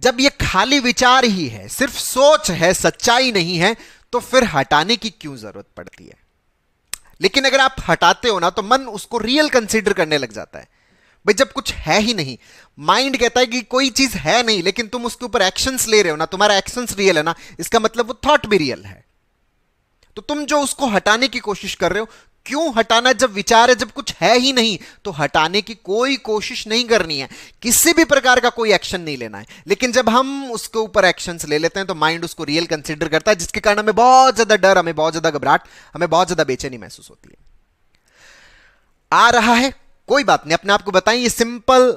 जब ये खाली विचार ही है, सिर्फ सोच है, सच्चाई नहीं है, तो फिर हटाने की क्यों जरूरत पड़ती है? लेकिन अगर आप हटाते हो ना, तो मन उसको रियल कंसीडर करने लग जाता है। भाई जब कुछ है ही नहीं, माइंड कहता है कि कोई चीज है नहीं, लेकिन तुम उसके ऊपर एक्शंस ले रहे हो ना, तुम्हारा एक्शंस रियल है ना, इसका मतलब वो थॉट भी रियल है। तो तुम जो उसको हटाने की कोशिश कर रहे हो, क्यों हटाना? जब विचार है, जब कुछ है ही नहीं, तो हटाने की कोई कोशिश नहीं करनी है, किसी भी प्रकार का कोई एक्शन नहीं लेना है। लेकिन जब हम उसके ऊपर एक्शंस ले लेते हैं, तो माइंड उसको रियल कंसीडर करता है, जिसके कारण हमें बहुत ज्यादा डर, हमें बहुत ज्यादा घबराहट, हमें बहुत ज्यादा बेचैनी महसूस होती है। आ रहा है, कोई बात नहीं, अपने आप को बताएं ये सिंपल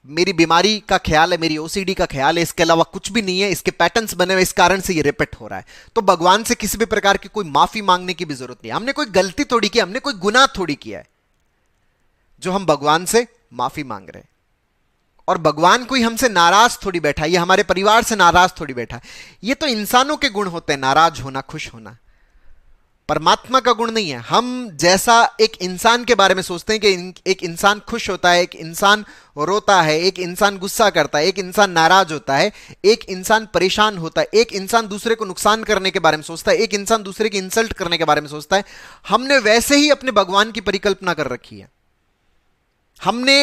मेरी बीमारी का ख्याल है, मेरी ओसीडी का ख्याल है, इसके अलावा कुछ भी नहीं है, इसके पैटर्न्स बने हुए, इस कारण से ये रिपीट हो रहा है। तो भगवान से किसी भी प्रकार की कोई माफी मांगने की भी जरूरत नहीं है। हमने कोई गलती थोड़ी की, हमने कोई गुनाह थोड़ी किया है जो हम भगवान से माफी मांग रहे हैं। और भगवान कोई हमसे नाराज थोड़ी बैठा है, ये हमारे परिवार से नाराज थोड़ी बैठा है। ये तो इंसानों के गुण होते हैं, नाराज होना, खुश होना, परमात्मा का गुण नहीं है। हम जैसा एक इंसान के बारे में सोचते हैं कि एक इंसान खुश होता है, एक इंसान रोता है, एक इंसान गुस्सा करता है, एक इंसान नाराज होता है, एक इंसान परेशान होता है, एक इंसान दूसरे को नुकसान करने के बारे में सोचता है, एक इंसान दूसरे की इंसल्ट करने के बारे में सोचता है। हमने वैसे ही अपने भगवान की परिकल्पना कर रखी है, हमने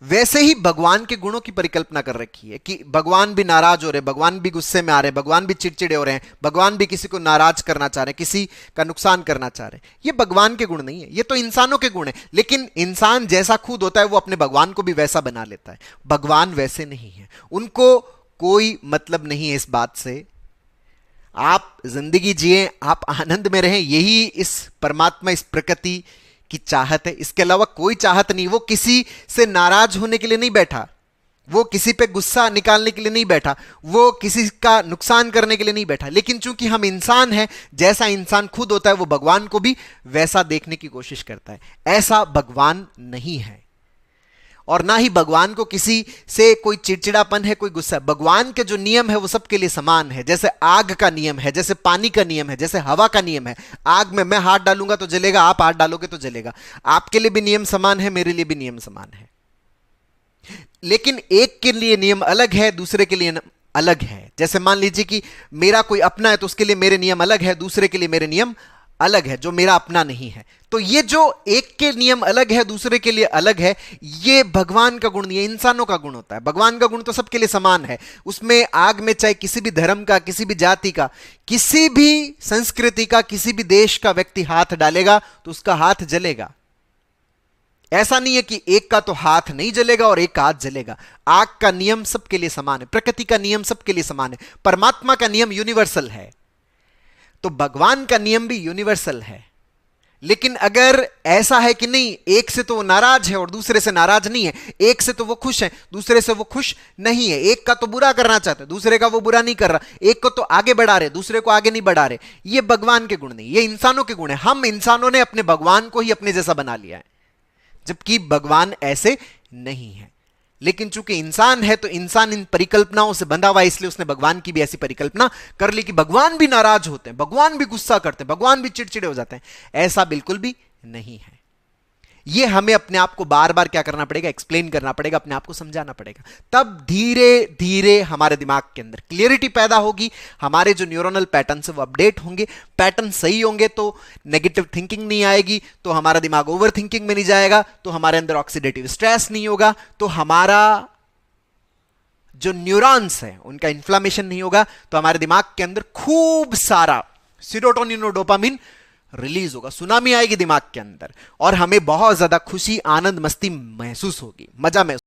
वैसे ही भगवान के गुणों की परिकल्पना कर रखी है कि भगवान भी नाराज हो रहे, भगवान भी गुस्से में आ रहे, भगवान भी चिड़चिड़े हो रहे हैं, भगवान भी किसी को नाराज करना चाह रहे हैं, किसी का नुकसान करना चाह रहे हैं। ये भगवान के गुण नहीं है, ये तो इंसानों के गुण है। लेकिन इंसान जैसा खुद होता है, वो अपने भगवान को भी वैसा बना लेता है। भगवान वैसे नहीं है, उनको कोई मतलब नहीं है इस बात से। आप जिंदगी जिए, आप आनंद में रहें, यही इस परमात्मा, इस प्रकृति की चाहत है। इसके अलावा कोई चाहत नहीं। वो किसी से नाराज होने के लिए नहीं बैठा, वो किसी पे गुस्सा निकालने के लिए नहीं बैठा, वो किसी का नुकसान करने के लिए नहीं बैठा। लेकिन चूंकि हम इंसान हैं, जैसा इंसान खुद होता है, वो भगवान को भी वैसा देखने की कोशिश करता है। ऐसा भगवान नहीं है, और ना ही भगवान को किसी से कोई चिड़चिड़ापन है, कोई गुस्सा है। भगवान के जो नियम है वो सबके लिए समान है। जैसे आग का नियम है, जैसे पानी का नियम है, जैसे हवा का नियम है। आग में मैं हाथ डालूंगा तो जलेगा, आप हाथ डालोगे तो जलेगा। आपके लिए भी नियम समान है, मेरे लिए भी नियम समान है। लेकिन एक के लिए नियम अलग है, दूसरे के लिए अलग है। जैसे मान लीजिए कि मेरा कोई अपना है, तो उसके लिए मेरे नियम अलग है, दूसरे के लिए मेरे नियम अलग है, जो मेरा अपना नहीं है। तो ये जो एक के नियम अलग है, दूसरे के लिए अलग है, ये भगवान का गुण नहीं है, इंसानों का गुण होता है। भगवान का गुण तो सबके लिए समान है। उसमें आग में चाहे किसी भी धर्म का, किसी भी जाति का, किसी भी संस्कृति का, किसी भी देश का व्यक्ति हाथ डालेगा तो उसका हाथ जलेगा। ऐसा नहीं है कि एक का तो हाथ नहीं जलेगा और एक का हाथ जलेगा। आग का नियम सबके लिए समान है, प्रकृति का नियम सबके लिए समान है, परमात्मा का नियम यूनिवर्सल है। तो भगवान का नियम भी यूनिवर्सल है। लेकिन अगर ऐसा है कि नहीं, एक से तो वो नाराज है और दूसरे से नाराज नहीं है, एक से तो वो खुश है, दूसरे से वो खुश नहीं है, एक का तो बुरा करना चाहते, दूसरे का वो बुरा नहीं कर रहा, एक को तो आगे बढ़ा रहे, दूसरे को आगे नहीं बढ़ा रहे, ये भगवान के गुण नहीं, ये इंसानों के गुण है। हम इंसानों ने अपने भगवान को ही अपने जैसा बना लिया है, जबकि भगवान ऐसे नहीं है। लेकिन चूंकि इंसान है, तो इंसान इन परिकल्पनाओं से बंधा हुआ है, इसलिए उसने भगवान की भी ऐसी परिकल्पना कर ली कि भगवान भी नाराज होते हैं, भगवान भी गुस्सा करते हैं, भगवान भी चिड़चिड़े हो जाते हैं। ऐसा बिल्कुल भी नहीं है। यह हमें अपने आप को बार बार क्या करना पड़ेगा, एक्सप्लेन करना पड़ेगा, अपने आप को समझाना पड़ेगा। तब धीरे धीरे हमारे दिमाग के अंदर क्लियरिटी पैदा होगी, हमारे जो न्यूरोनल पैटर्न है वो अपडेट होंगे। पैटर्न सही होंगे तो नेगेटिव थिंकिंग नहीं आएगी, तो हमारा दिमाग ओवर थिंकिंग में नहीं जाएगा, तो हमारे अंदर ऑक्सीडेटिव स्ट्रेस नहीं होगा, तो हमारा जो न्यूरॉन्स है उनका इन्फ्लामेशन नहीं होगा, तो हमारे दिमाग के अंदर खूब सारा सीरोटोनिन और डोपामिन रिलीज होगा, सुनामी आएगी दिमाग के अंदर, और हमें बहुत ज्यादा खुशी, आनंद, मस्ती महसूस होगी, मजा महसूस